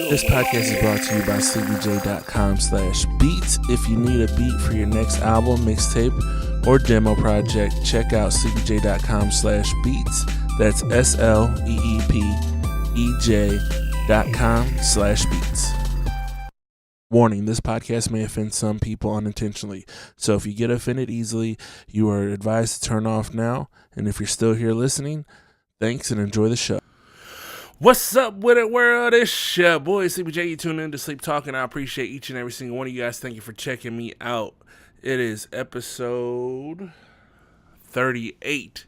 This podcast is brought to you by sleepyj.com/beats. If you need a beat for your next album, mixtape, or demo project, check out sleepyj.com/beats. That's sleepej.com/beats. Warning, this podcast may offend some people unintentionally. So if you get offended easily, you are advised to turn off now. And if you're still here listening, thanks and enjoy the show. What's up with it, world? It's your boy, Sleepy J. You tune in to Sleep Talkin. I appreciate each and every single one of you guys. Thank you for checking me out. It is episode 38.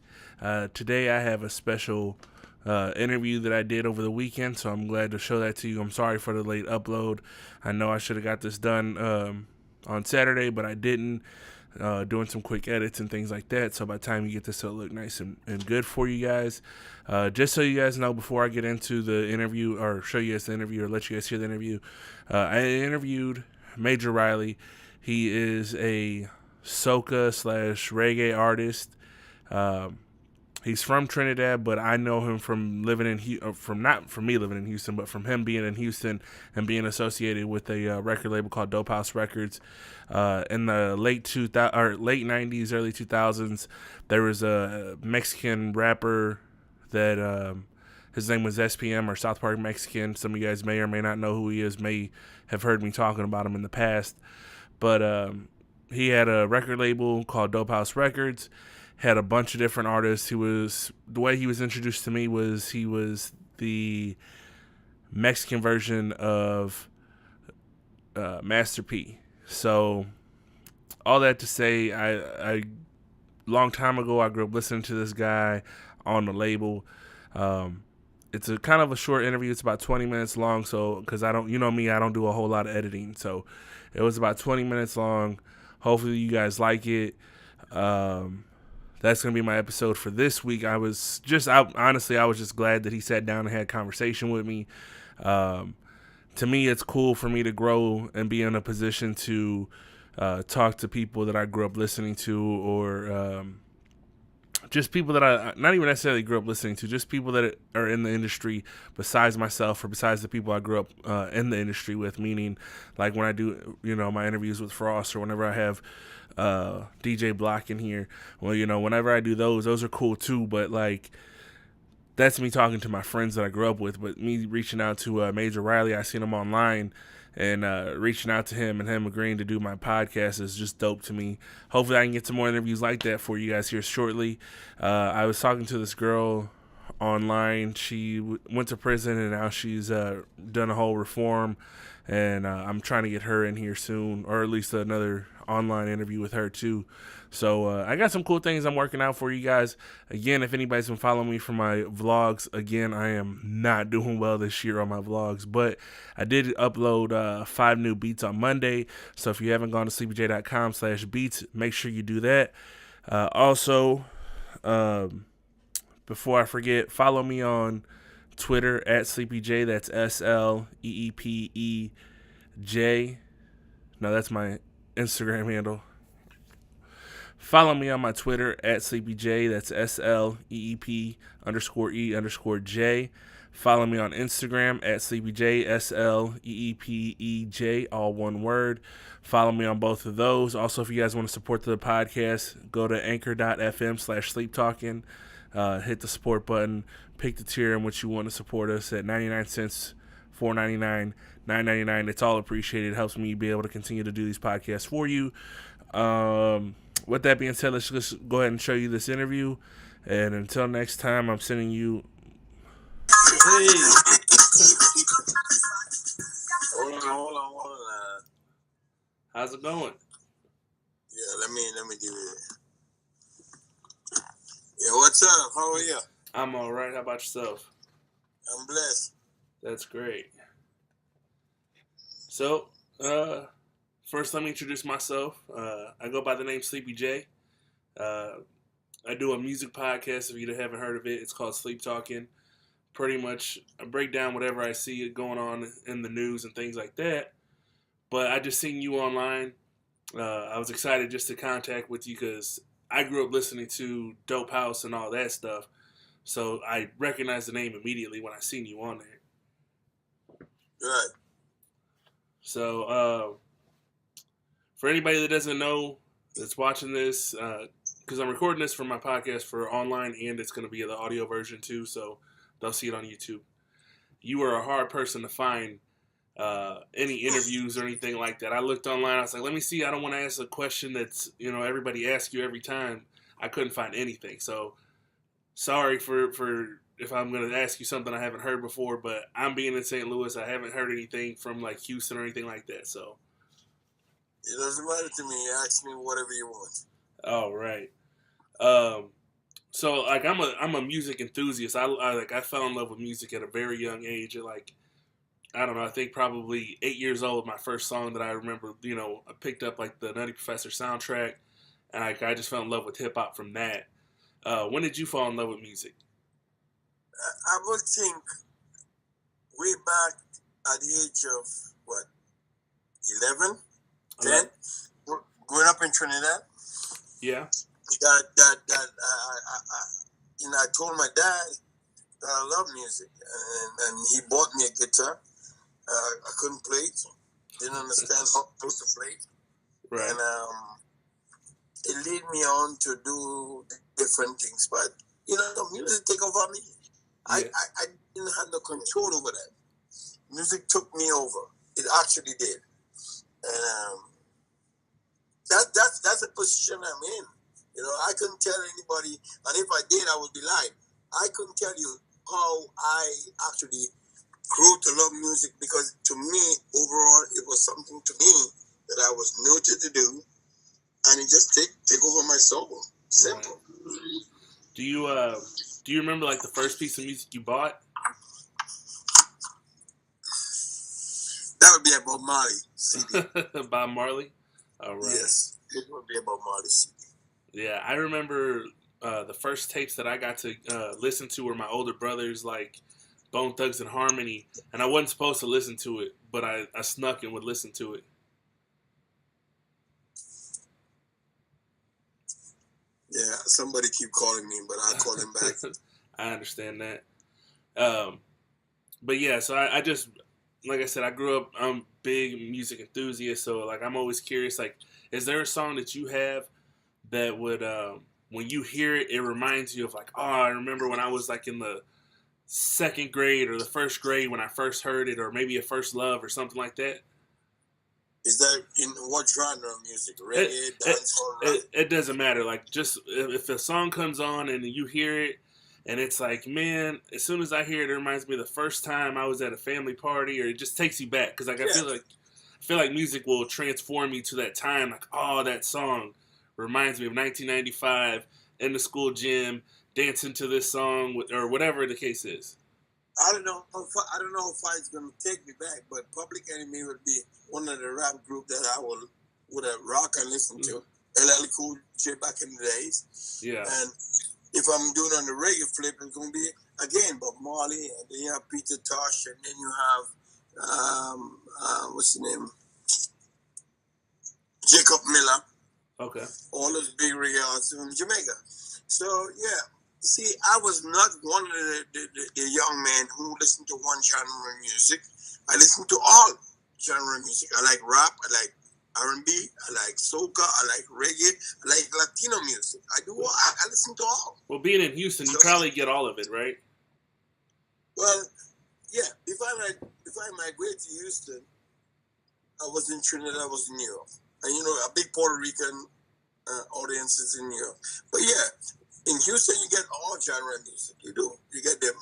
Today I have a special interview that I did over the weekend, so I'm glad to show that to you. I'm sorry for the late upload. I know I should have got this done on Saturday, but I didn't. Doing some quick edits and things like that, so by the time you get this, it'll look nice and good for you guys. Just so you guys know, before I get into the interview, or show you guys the interview, or let you guys hear the interview, I interviewed Major Riley. He is a Soca / reggae artist. He's from Trinidad, but I know him from living in not from me living in Houston, but from him being in Houston and being associated with a record label called Dopehouse Records. In the late 90s, early 2000s, there was a Mexican rapper that his name was SPM, or South Park Mexican. Some of you guys may or may not know who he is, may have heard me talking about him in the past. But he had a record label called Dopehouse Records. Had a bunch of different artists. The way he was introduced to me was he was the Mexican version of Master P. So all that to say, I long time ago I grew up listening to this guy on the label. It's a kind of a short interview. It's about 20 minutes long. So because I don't do a whole lot of editing. So it was about 20 minutes long. Hopefully you guys like it. That's going to be my episode for this week. Honestly, I was just glad that he sat down and had a conversation with me. To me, it's cool for me to grow and be in a position to talk to people that I grew up listening to, or just people that I not even necessarily grew up listening to, just people that are in the industry besides myself, or besides the people I grew up in the industry with, meaning like when I do, my interviews with Frost, or whenever I have DJ Block in here. Well, whenever I do those are cool too, but like that's me talking to my friends that I grew up with. But me reaching out to Major Riley, I seen him online, and reaching out to him and him agreeing to do my podcast is just dope to me. Hopefully I can get some more interviews like that for you guys here shortly. I was talking to this girl online. She went to prison, and now she's done a whole reform, and I'm trying to get her in here soon, or at least another online interview with her too. So I got some cool things I'm working out for you guys. Again, if anybody's been following me for my vlogs, again, I am not doing well this year on my vlogs, but I did upload 5 new beats on Monday. So if you haven't gone to sleepyj.com/beats, make sure you do that. Also, before I forget, follow me on Twitter at SleepyJ. That's SleepEJ. No, that's my Instagram handle. Follow me on my Twitter at SleepyJ. That's SleepE_E_J. Follow me on Instagram at SleepyJ, SleepEPEJ, all one word. Follow me on both of those. Also, if you guys want to support the podcast, go to anchor.fm/sleeptalkin. Hit the support button. Pick the tier in which you want to support us at 99 cents, $4.99, $9.99. It's all appreciated. It helps me be able to continue to do these podcasts for you. With that being said, let's just go ahead and show you this interview. And until next time, I'm sending you... Hey! Hold on. How's it going? Yeah, let me do it. Yeah, what's up? How are you? I'm all right. How about yourself? I'm blessed. That's great. So, first, let me introduce myself. I go by the name Sleepy J. I do a music podcast. If you haven't heard of it, it's called Sleep Talkin. Pretty much, I break down whatever I see going on in the news and things like that. But I just seen you online. I was excited just to contact with you because I grew up listening to Dopehouse and all that stuff. So I recognized the name immediately when I seen you on there. Right. So for anybody that doesn't know that's watching this, because I'm recording this for my podcast for online, and it's going to be the audio version too, so they'll see it on YouTube. You are a hard person to find any interviews or anything like that. I looked online. I was like, let me see. I don't want to ask a question that's everybody asks you every time. I couldn't find anything. So sorry for if I'm going to ask you something I haven't heard before. But I'm being in St. Louis. I haven't heard anything from like Houston or anything like that. So it doesn't matter to me. Ask me whatever you want. all right. So like I'm a music enthusiast. I fell in love with music at a very young age. At like I don't know. I think probably 8 years old. My first song that I remember, I picked up like the Nutty Professor soundtrack, and I just fell in love with hip hop from that. When did you fall in love with music? I would think way back at the age of what, 11, 10, growing up in Trinidad. Yeah. I told my dad that I love music, and he bought me a guitar. I couldn't play it, didn't understand how to play it, right. And it led me on to do different things. But the music take over me. Yeah. I didn't have no control over that. Music took me over. It actually did, and that's a position I'm in. I couldn't tell anybody, and if I did, I would be lying. I couldn't tell you how I actually grew to love music, because to me, overall, it was something to me that I was nurtured to do, and it just take over my soul. Simple. Right. Do you remember like the first piece of music you bought? That would be a Bob Marley CD. Bob Marley? All right. Yes, it would be a Bob Marley CD. Yeah, I remember the first tapes that I got to listen to were my older brother's, like Bone Thugs and Harmony, and I wasn't supposed to listen to it, but I snuck and would listen to it. Yeah, somebody keep calling me, but I'll call him back. I understand that. But yeah, so I just, like I said, I grew up, I'm a big music enthusiast, so like I'm always curious, like, is there a song that you have that would, when you hear it, it reminds you of like, oh, I remember when I was like in the second grade or the first grade when I first heard it, or maybe a first love or something like that? Is that in what genre of music? Reggae, dancehall, rock? It doesn't matter. Like, just if a song comes on and you hear it, and it's like, man, as soon as I hear it, it reminds me of the first time I was at a family party, or it just takes you back. Because like, I feel like music will transform you to that time. Like, oh, that song reminds me of 1995 in the school gym, dancing to this song, or whatever the case is. I don't know how far it's going to take me back, but Public Enemy would be one of the rap group that I would have rock and listen to. LL Cool J back in the days. Yeah. And if I'm doing on the reggae flip, it's going to be, again, Bob Marley, and then you have Peter Tosh, and then you have, what's his name? Jacob Miller. Okay. All those big reggae artists from Jamaica. So, yeah. See, I was not one of the young men who listened to one genre of music. I listened to all genre of music. I like rap, I like R&B, I like soca, I like reggae, I like Latino music. I listen to all. Well, being in Houston, you probably get all of it, right? Well, yeah. If I migrate to Houston, I was in Trinidad, I was in New York. And, a big Puerto Rican audience is in New York. But, yeah. In Houston, you get all genre of music. You do. You get them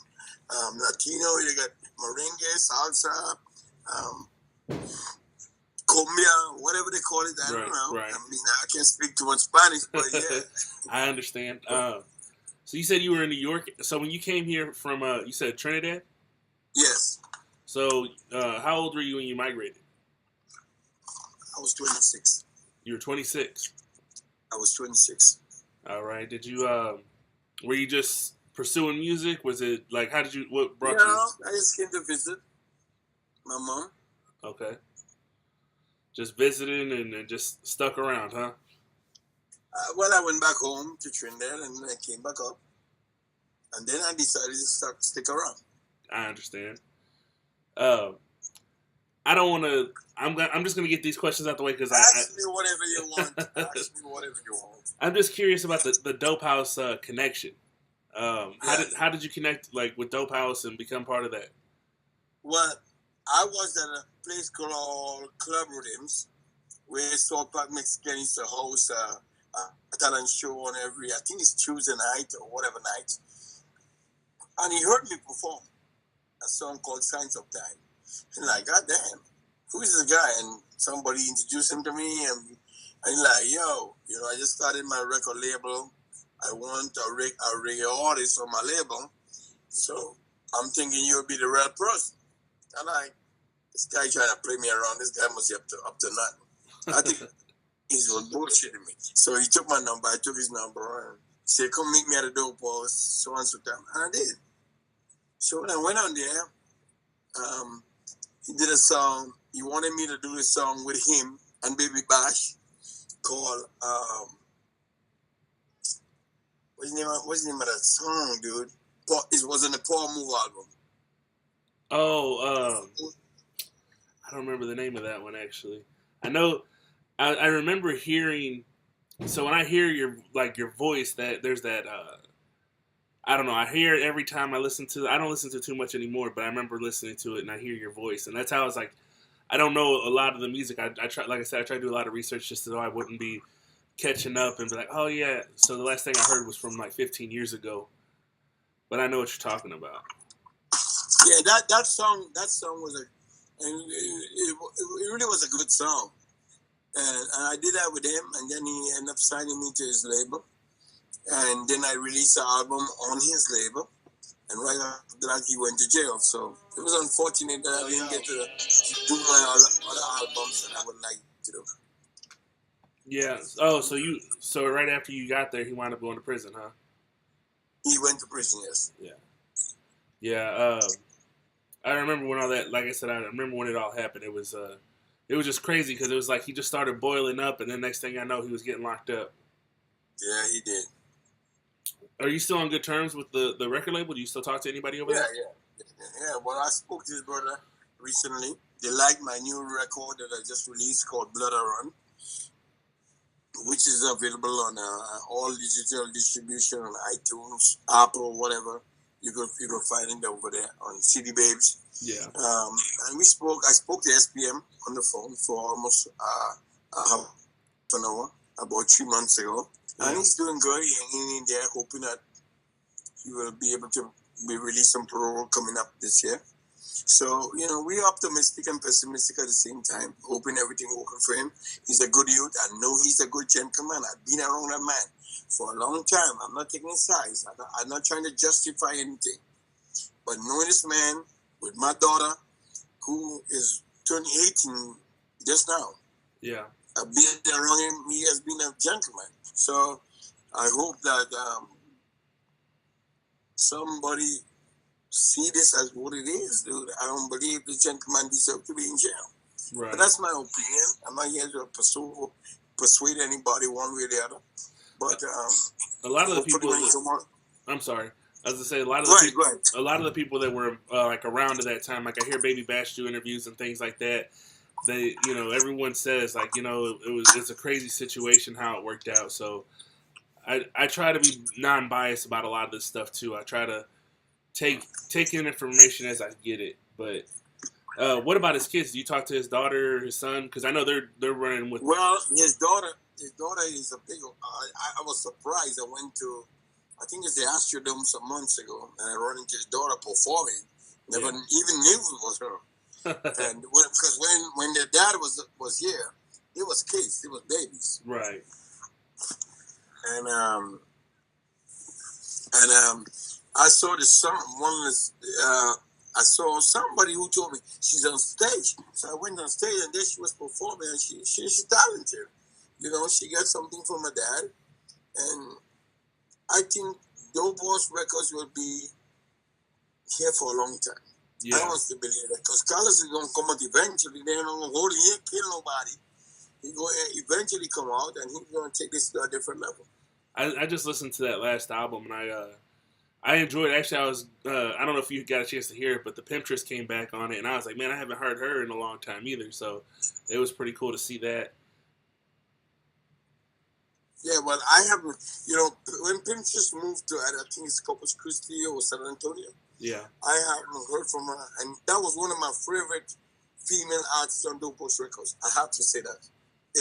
Latino, you get merengue, salsa, cumbia, whatever they call it. I don't know. Right. I mean, I can't speak too much Spanish, but yeah. I understand. So you said you were in New York. So when you came here from, you said Trinidad? Yes. So how old were you when you migrated? I was 26. You were 26? I was 26. All right. Did you, were you just pursuing music? Was it like, what brought you? I just came to visit my mom. Okay. Just visiting and just stuck around, huh? Well, I went back home to Trinidad and I came back up. And then I decided to stick around. I understand. I don't want to. I'm just gonna get these questions out the way because Ask me whatever you want. Ask me whatever you want. I'm just curious about the Dopehouse connection. Yes. How did you connect like with Dopehouse and become part of that? Well, I was at a place called Club Rhythms, where Soca Mexican used to host a talent show on every, I think it's Tuesday night or whatever night. And he heard me perform a song called Signs of Time. And like, God damn, who is this guy? And somebody introduced him to me, and he's like, yo, I just started my record label. I want a reggae artist on my label. So I'm thinking you'll be the real person. And this guy trying to play me around. This guy must be up to nothing. I think he was bullshitting me. So he took my number. I took his number, and he said, come meet me at the dope house, so and so time. And I did. So when I went on there, he did a song. He wanted me to do this song with him and Baby Bash called, what's the name of that song, dude? It was on the Paul Move album. Oh, I don't remember the name of that one actually. I know, I remember hearing. So when I hear your voice, that there's that. I don't know. I hear it every time I listen to. I don't listen to too much anymore, but I remember listening to it and I hear your voice, and that's how I was like. I don't know a lot of the music. I try, like I said, I try to do a lot of research just so I wouldn't be catching up and be like, oh yeah. So the last thing I heard was from like 15 years ago, but I know what you're talking about. Yeah, that song was it really was a good song, and I did that with him, and then he ended up signing me to his label, and then I released the album on his label, and right after that he went to jail. So it was unfortunate that I didn't get to do my other albums that I would like to do. Yeah. Oh, so right after you got there, he wound up going to prison, huh? He went to prison, yes. Yeah. Yeah. I remember when all that. Like I said, I remember when it all happened. It was just crazy because it was like he just started boiling up, and then next thing I know, he was getting locked up. Yeah, he did. Are you still on good terms with the record label? Do you still talk to anybody over there? Yeah. Well, I spoke to his brother recently. They liked my new record that I just released called Blood I Run, which is available on all digital distribution on iTunes, Apple, whatever. You can find it over there on CD Babes. Yeah. And I spoke to SPM on the phone for almost half an hour, about 3 months ago. Yeah. And he's doing good. He's hanging in there, hoping that he will be able to be released on parole coming up this year. So, we're optimistic and pessimistic at the same time, hoping everything working for him. He's a good youth. I know he's a good gentleman. I've been around that man for a long time. I'm not taking sides. I'm not trying to justify anything. But knowing this man with my daughter, who is turning 18 just now. Yeah. I've been around him. He has been a gentleman. So I hope that somebody see this as what it is, dude. I don't believe the gentleman deserves to be in jail. Right. But that's my opinion. I'm not here to persuade anybody one way or the other. But a lot of the people. I'm sorry. I was gonna say a lot of the people that were like around at that time. Like I hear Baby Bash do interviews and things like that. They, everyone says like, it's a crazy situation how it worked out. So I try to be non-biased about a lot of this stuff too. I try to take in information as I get it. But what about his kids? Do you talk to his daughter or his son? Because I know they're running with. Well, his daughter is a big. I was surprised. I went to, I think it's the Astrodome some months ago, and I ran into his daughter performing. Never even knew it was her. And because when their dad was here, it was kids, it was babies. Right. And I saw I saw somebody who told me she's on stage. So I went on stage, and there she was performing, and she's talented. She got something from her dad, and I think Dope House Records will be here for a long time. Yeah. I want to believe that because Carlos is going to come out eventually. They're not going to hold him. He ain't kill nobody. He's going to eventually come out, and he's going to take this to a different level. I just listened to that last album, and I enjoyed it. Actually, I was, I don't know if you got a chance to hear it, but the Pimptress came back on it, and I was like, man, I haven't heard her in a long time either. So it was pretty cool to see that. Yeah, well, I haven't, when Pinterest moved to, I think it's Corpus Christi or San Antonio, Yeah. I haven't heard from her. And that was one of my favorite female artists on Dopehouse Records. I have to say that.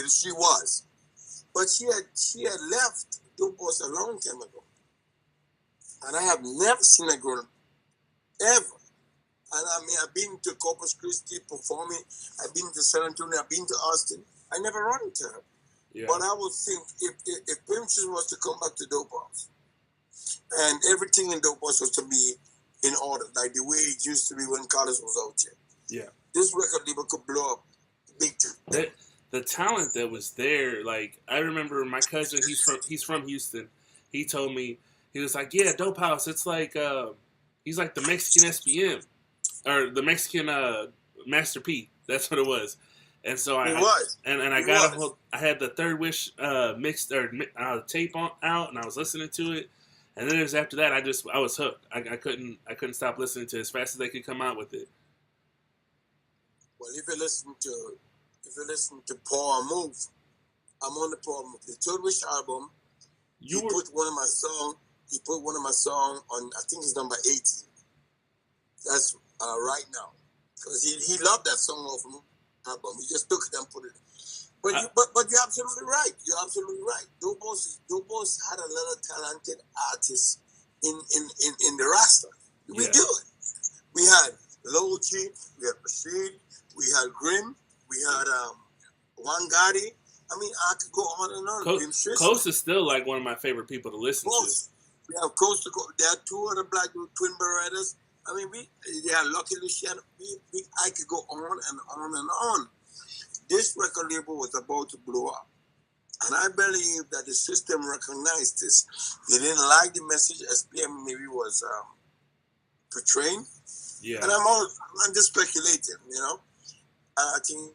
She was. But she had left Dopehouse a long time ago. And I have never seen a girl, ever. And I mean, I've been to Corpus Christi performing. I've been to San Antonio. I've been to Austin. I never run into her. Yeah. But I would think if Pinterest was to come back to Dopehouse and everything in Dopehouse was to be in order, like the way it used to be when Carlos was out here, Yeah. this record label could blow up big time. The talent that was there, like I remember my cousin, he's from Houston. He told me, he was like, yeah, Dopehouse, it's like he's like the Mexican SPM or the Mexican Master P. That's what it was. And so I had the Third Wish mixed or tape out, and I was listening to it. And then it was after that, I was hooked. I couldn't stop listening to it as fast as they could come out with it. Well, if you listen to Paul Move, I'm on the Paul Move. The Third Wish album. He put one of my song on. I think it's number 18. That's right now, because he loved that song off album. He just took it and put it. But you're absolutely right. You're absolutely right. Dopehouse had a lot of talented artists in the roster. We do it. We had Logi, we had Rashid, we had Grimm, we had Wangari. I mean, I could go on and on. Coast is still like one of my favorite people to listen to. We have Coast to Coast. There are two other black twin Berettas. I mean, they are Lucky Luciano. I could go on and on and on. This record label was about to blow up. And I believe that the system recognized this. They didn't like the message SPM maybe was portraying. Yeah. And I'm just speculating, I think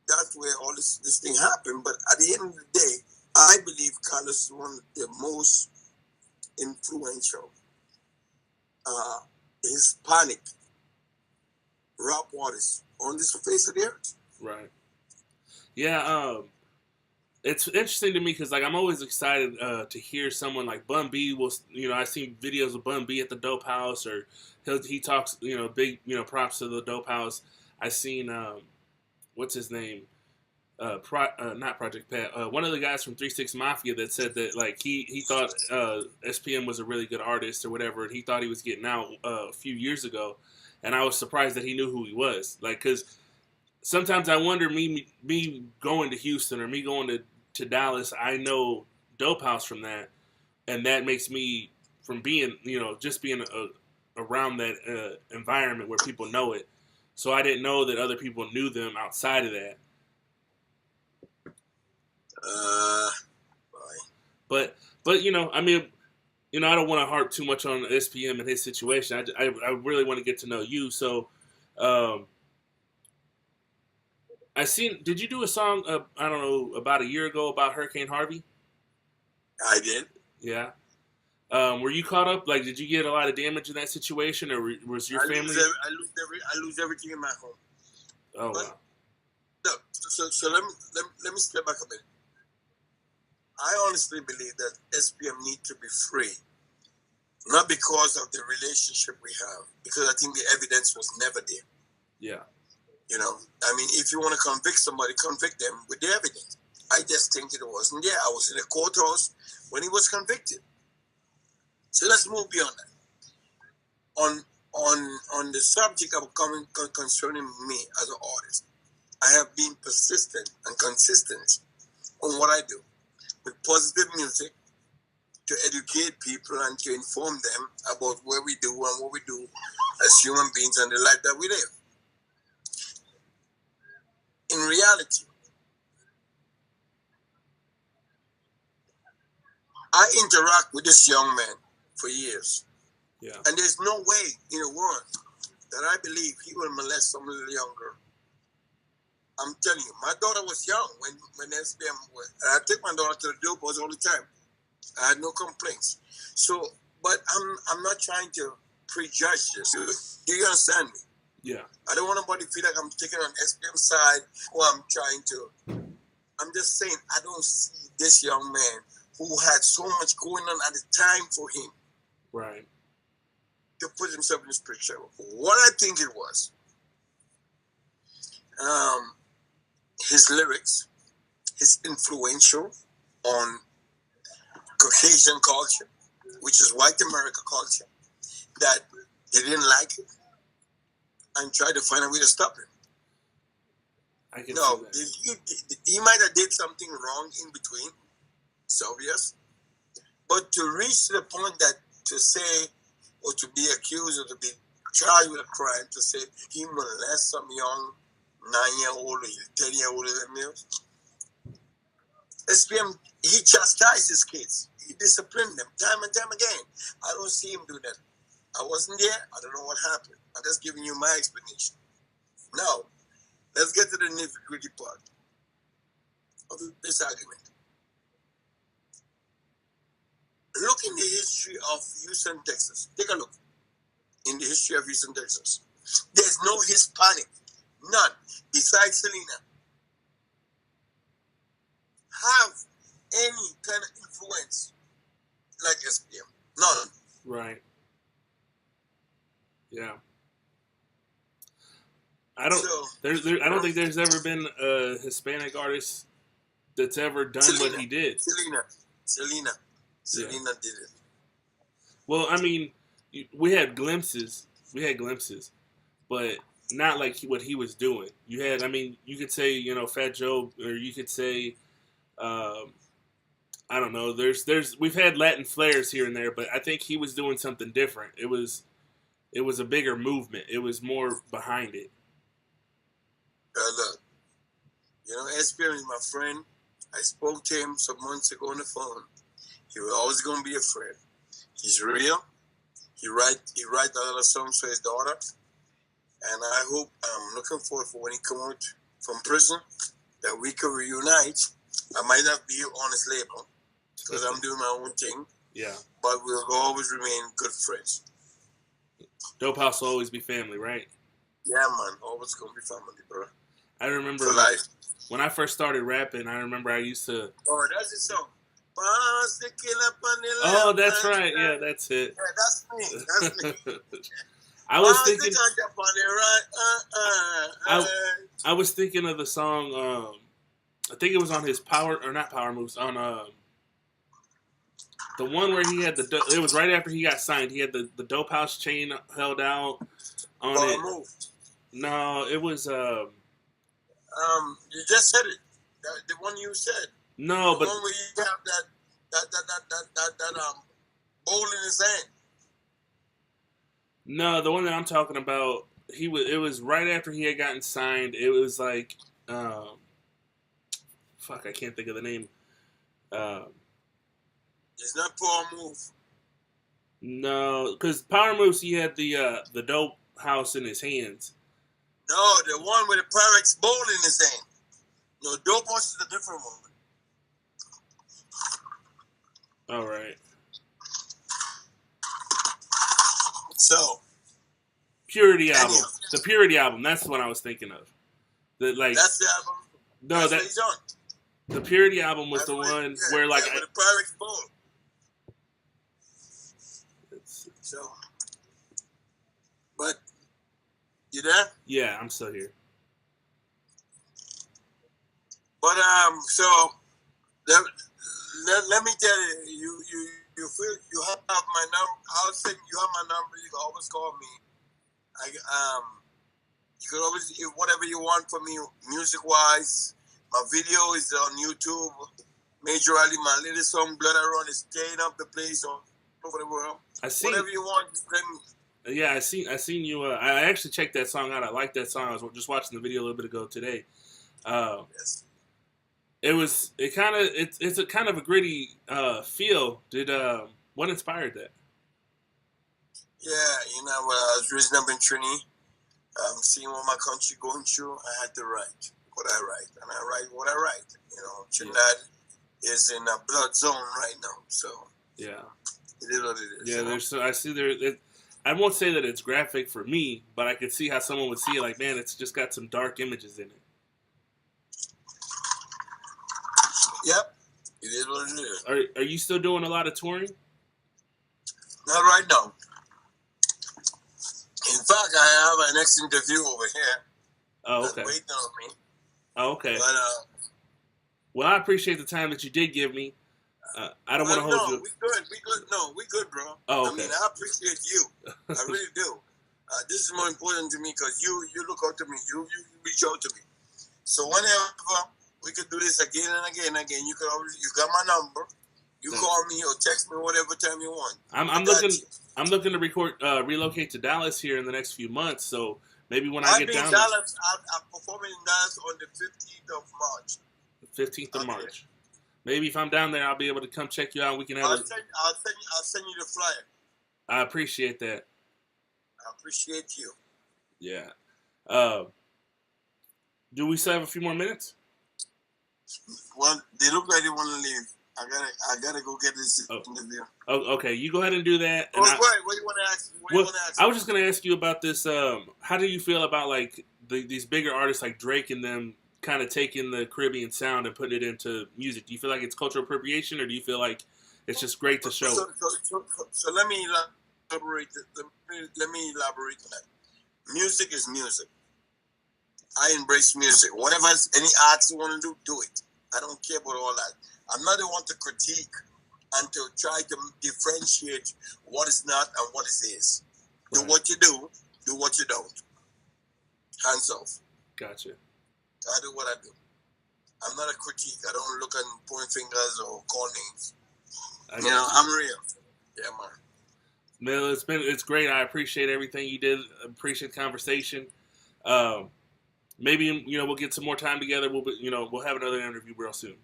that's where all this thing happened. But at the end of the day, I believe Carlos is one of the most influential Hispanic rap artists on this face of the earth. Right. Yeah. It's interesting to me because like I'm always excited to hear someone like Bun B will I've seen videos of Bun B at the Dopehouse, or he talks big props to the Dopehouse. I've seen what's his name, not Project Pat, one of the guys from 3 6 Mafia that said that like he thought SPM was a really good artist or whatever, and he thought he was getting out a few years ago, and I was surprised that he knew who he was, like, because sometimes I wonder, me going to Houston or me going to Dallas, I know Dopehouse from that, and that makes me, from being, just being around that environment where people know it. So I didn't know that other people knew them outside of that. But I mean, I don't want to harp too much on SPM and his situation. I really want to get to know you. So, did you do a song, I don't know, about a year ago about Hurricane Harvey? I did. Yeah. Were you caught up? Like, did you get a lot of damage in that situation, or was your family? I lose everything in my home. Oh, wow. Look, so let me step back a bit. I honestly believe that SPM need to be free, not because of the relationship we have, because I think the evidence was never there. Yeah. I mean, if you want to convict somebody, convict them with the evidence. I just think it wasn't there. I was in the courthouse when he was convicted. So let's move beyond that. On the subject of concerning me as an artist, I have been persistent and consistent on what I do with positive music to educate people and to inform them about what we do and what we do as human beings and the life that we live. In reality, I interact with this young man for years. Yeah. And there's no way in the world that I believe he will molest some little young girl. I'm telling you, my daughter was young when SPM was. I take my daughter to the Dopehouse all the time. I had no complaints. So, But I'm not trying to prejudge this. Do you understand me? Yeah. I don't want nobody to feel like I'm taking on SPM side or I'm trying to. I'm just saying I don't see this young man who had so much going on at the time for him. Right. To put himself in this picture. What I think it was, his lyrics, his influential on Caucasian culture, which is white America culture, that they didn't like it and tried to find a way to stop him. I can No, see that. he might have did something wrong in between, it's obvious, but to reach to the point that to say or to be accused or to be charged with a crime, to say he molested some young 9-year-old or 10-year-old than me, SPM, he chastised his kids. He disciplined them time and time again. I don't see him do that. I wasn't there. I don't know what happened. I'm just giving you my explanation. Now, let's get to the nitty-gritty part of this argument. Look in the history of Houston, Texas. Take a look in the history of Houston, Texas. There's no Hispanic, none, besides Selena, have any kind of influence like SPM. None. Right. Yeah. I don't. I don't think there's ever been a Hispanic artist that's ever done what he did. Selena did it. Well, I mean, we had glimpses, but not like what he was doing. You had, I mean, you could say, Fat Joe, or you could say, I don't know. We've had Latin flares here and there, but I think he was doing something different. It was a bigger movement. It was more behind it. Look, SPM is my friend. I spoke to him some months ago on the phone. He was always going to be a friend. He's real. He write a lot of songs for his daughter. And I'm looking forward for when he come out from prison, that we can reunite. I might not be on his label because I'm doing my own thing. Yeah. But we'll always remain good friends. Dopehouse will always be family, right? Yeah, man. Always going to be family, bro. I remember when I first started rapping, I remember I used to... Oh, that's the song. Oh, that's right. Yeah, that's it. Yeah, that's me. I was thinking... I was thinking of the song, I think it was on his not Power Moves, on the one where he had it was right after he got signed. He had the Dopehouse chain held out on Power it. Move. No, it was... you just said it. The one you said. No, the one where you have that bowl in his hand. No, the one that I'm talking about, it was right after he had gotten signed. It was like, fuck, I can't think of the name. It's not Power Move. No, because Power Moves, he had the Dope House in his hands. No, the one with the Pyrex bowl in his hand. No, Dope House is a different one. All right. So, Purity album. The Purity album. That's what I was thinking of. That's the album. No, that's what he's on. The Purity album was the one where with the Pyrex bowl. So, but you there? Yeah, I'm still here. But so let me tell you, you feel you have my number. I'll say you have my number. You can always call me. You can always whatever you want from me, music wise. My video is on YouTube. Major Riley, my latest song, Blood I Run, is staying up the place all over the world. Whatever you want, let me. Yeah, I seen you. I actually checked that song out. I like that song. I was just watching the video a little bit ago today. Yes. It's a kind of a gritty feel. What inspired that? Yeah, when I was raising up in Trinity, seeing what my country going through, I had to write what I write, and I write what I write. Trinidad is in a blood zone right now, so yeah. It is what it is. Yeah, there's. I see there. I won't say that it's graphic for me, but I could see how someone would see it. Like, man, it's just got some dark images in it. Yep, it is what it is. Are you still doing a lot of touring? Not right now. In fact, I have an next interview over here. Oh, okay. Waiting on me. Oh, okay. But, well, I appreciate the time that you did give me. I don't want to hold you. We good. No, we good, bro. Oh, okay. I mean, I appreciate you. I really do. This is more important to me because you look out to me. You reach out to me. So whenever we could do this again and again and again, you got my number. You call me or text me whatever time you want. I'm looking to relocate to Dallas here in the next few months. So maybe when I get down there, I'm performing in Dallas on the 15th of March. The 15th of March. Maybe if I'm down there, I'll be able to come check you out. We can have. I'll send you the flyer. I appreciate that. I appreciate you. Yeah. Do we still have a few more minutes? Well, they look like they want to leave. I gotta go get this interview. Oh, okay. You go ahead and do that. What do you want to ask? I was just gonna ask you about this. How do you feel about like these bigger artists like Drake and them kind of taking the Caribbean sound and putting it into music? Do you feel like it's cultural appropriation, or do you feel like it's just great to show? So let me elaborate. Let me elaborate on that. Music is music. I embrace music. Whatever any arts you want to do it. I don't care about all that. I'm not the one to critique and to try to differentiate what is not and what is. Do what you do what you don't. Hands off. Gotcha. I do what I do. I'm not a critique. I don't look and point fingers or call names. I'm real. Yeah, man. Mel, it's great. I appreciate everything you did. I appreciate the conversation. Maybe we'll get some more time together. We'll have another interview real soon.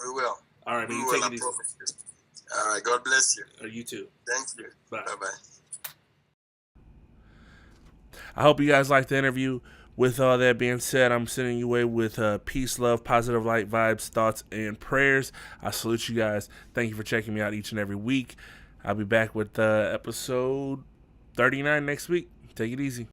We will. All right, man. You take it easy. All right. God bless you. You too. Thank you. Bye. Bye. I hope you guys liked the interview. With all that being said, I'm sending you away with peace, love, positive light, vibes, thoughts, and prayers. I salute you guys. Thank you for checking me out each and every week. I'll be back with episode 39 next week. Take it easy.